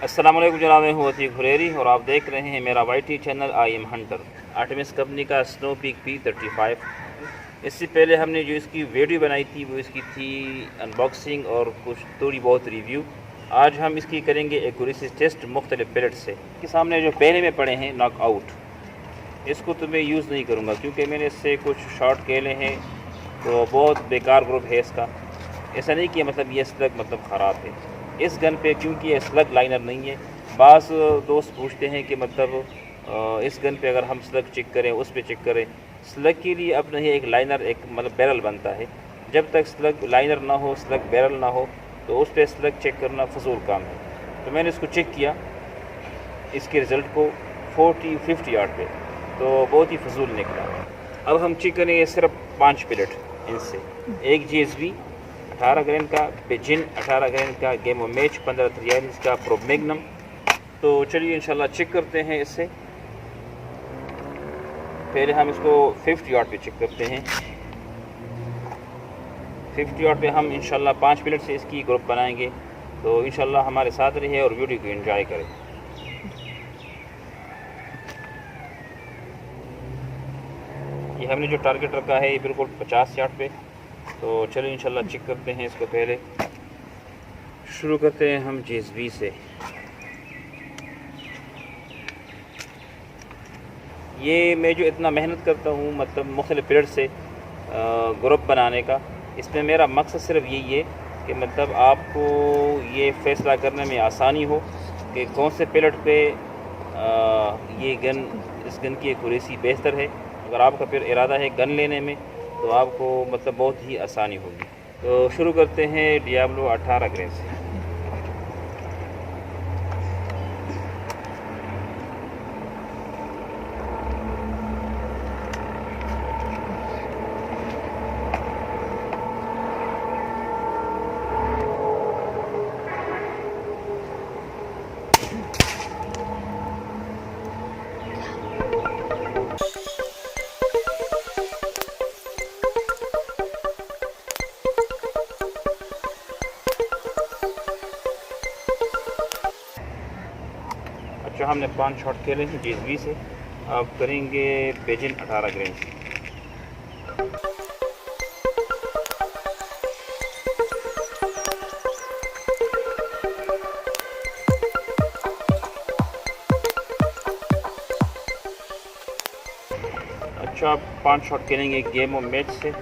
अस्सलाम वालेकुम जनाब, मैं हूँ अतीक हुरैरी और आप देख रहे हैं मेरा YT channel I am Hunter. Artemis company का स्नो पीक P35। इससे पहले हमने जो इसकी वीडियो बनाई थी वो इसकी थी अनबॉक्सिंग और कुछ थोड़ी बहुत रिव्यू। आज हम इसकी करेंगे एक्यूरेसी टेस्ट मुख्तलिफ पैलेट से। के सामने जो पहले में पड़े हैं नॉकआउट, इसको तो मैं यूज़ नहीं करूँगा क्योंकि मैंने इससे कुछ शॉट खेले हैं तो बहुत बेकार ग्रुप है इसका। ऐसा नहीं कि मतलब ये स्लग मतलब ख़राब है इस गन पे, क्योंकि ये स्लग लाइनर नहीं है। बाज़ दोस्त पूछते हैं कि मतलब इस गन पे अगर हम स्लग चेक करें, उस पे चेक करें। स्लग के लिए अब नहीं एक लाइनर एक मतलब बैरल बनता है। जब तक स्लग लाइनर ना हो, स्लग बैरल ना हो, तो उस पर स्लग चेक करना फजूल काम है। तो मैंने इसको चेक किया, इसके रिज़ल्ट को 40-50 यार्ड पे, तो बहुत ही फजूल निकला। अब हम चेक करेंगे सिर्फ 5 पैलेट इनसे। एक GSB 18 ग्रेन का, बेजिन 18 ग्रेन का, गेमो मैच 1543 का, प्रो मैग्नम। तो चलिए इंशाल्लाह चेक करते हैं इससे। पहले हम इसको 50 यार्ड पे चेक करते हैं। 50 यार्ड पे हम इंशाल्लाह 5 पैलेट से इसकी ग्रुप बनाएंगे। तो इंशाल्लाह हमारे साथ रहिए और वीडियो को एंजॉय करें। ये हमने जो टारगेट रखा है ये बिल्कुल 50 यार्ड पे। तो चलिए इंशाल्लाह चेक करते हैं इसको। पहले शुरू करते हैं हम GSB से। ये मैं जो इतना मेहनत करता हूँ मतलब मुख्तलिफ पैलेट से ग्रुप बनाने का, इसमें मेरा मकसद सिर्फ यही है कि मतलब आपको ये फ़ैसला करने में आसानी हो कि कौन से पैलेट पे ये गन, इस गन की एक्यूरेसी बेहतर है। अगर आपका फिर इरादा है गन लेने में तो आपको मतलब बहुत ही आसानी होगी। तो शुरू करते हैं डियाब्लो 18 ग्रेन से। अच्छा, हमने 5 शॉट खेले हैं GSB से। अब करेंगे बेजिन 18 ग्रेन से। अच्छा, अब 5 शॉट खेलेंगे गेमो मैच से।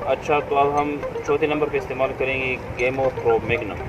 अच्छा, तो अब हम चौथे नंबर पे इस्तेमाल करेंगे गेमो प्रो मैग्नम।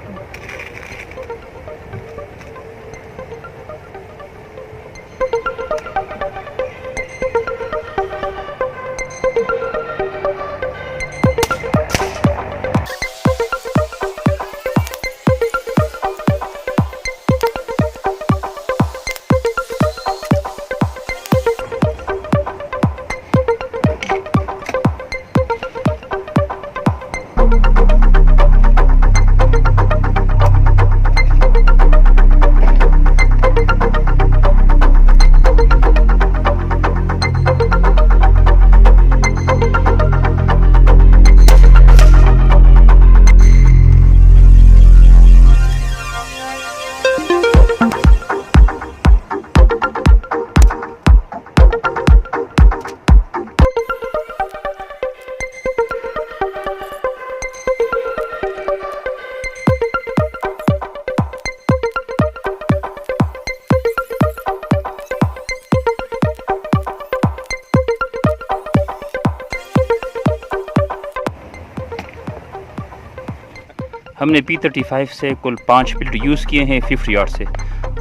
हमने P35 से कुल 5 पैलेट यूज़ किए हैं 50 यार्ड से।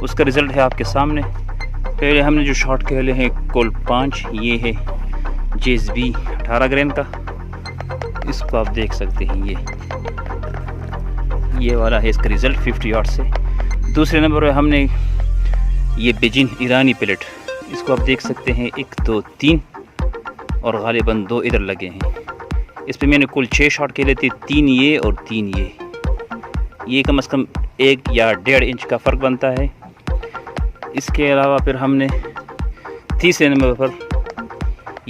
उसका रिज़ल्ट है आपके सामने। पहले हमने जो शॉट खेले हैं कुल 5, ये है GSB 18 ग्रेन का। इसको आप देख सकते हैं, ये वाला है इसका रिज़ल्ट 50 यार्ड से। दूसरे नंबर पर हमने ये बेजिन ईरानी पैलेट, इसको आप देख सकते हैं 1 2 3 और गालिबन 2 इधर लगे हैं। इस पर मैंने कुल 6 शॉट खेले थे, 3 ये और 3 ये कम से कम 1 या 1.5 इंच का फ़र्क बनता है। इसके अलावा फिर हमने तीसरे नंबर पर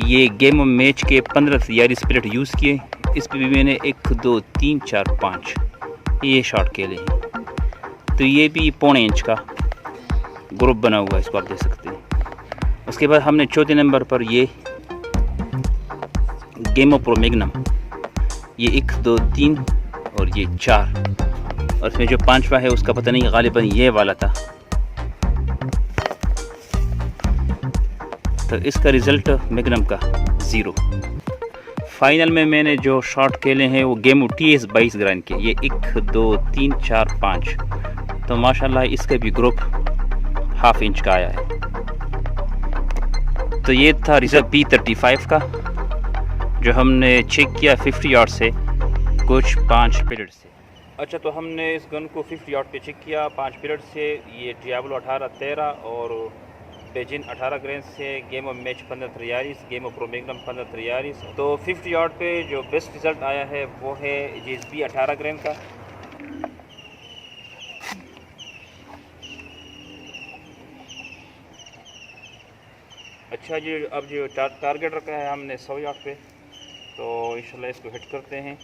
ये गेम ऑफ मैच के 15 तैयारी स्प्लिट यूज़ किए। इस पर भी मैंने 1 2 3 4 5 ये शॉट खेले हैं। तो ये भी 1.25 इंच का ग्रुप बना हुआ है, इसको आप देख सकते हैं। उसके बाद हमने चौथे नंबर पर ये गेमो प्रो मैग्नम, ये 1 2 3 और ये 4, और इसमें जो 5वां है उसका पता नहीं, गालिबन ये वाला था। तो इसका रिज़ल्ट मैग्नम का 0। फाइनल में मैंने जो शॉट खेले हैं वो गेमो TS 22 ग्राइंड के, ये 1 2 3 4 5। तो माशाल्लाह इसका भी ग्रुप 1/2 इंच का आया है। तो ये था रिजर्व P35 का, जो हमने चेक किया 50 यार्ड से कुछ 5 पीरियड से। अच्छा, तो हमने इस गन को 50 यार्ड पे चेक किया 5 पीरियड से। ये डियाब्लो 18-13 और बेजिन 18 ग्रेन से, game of match 15-43, game of pro magnum 15-43। तो 50 यार्ड पे जो बेस्ट रिज़ल्ट आया है वो है GSB 18 ग्रेन का। अच्छा जी, अब जो टारगेट रखा है हमने 100 यार्ड पे, तो इंशाल्लाह इसको हिट करते हैं।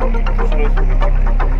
चलो इसको भी चेक करते हैं।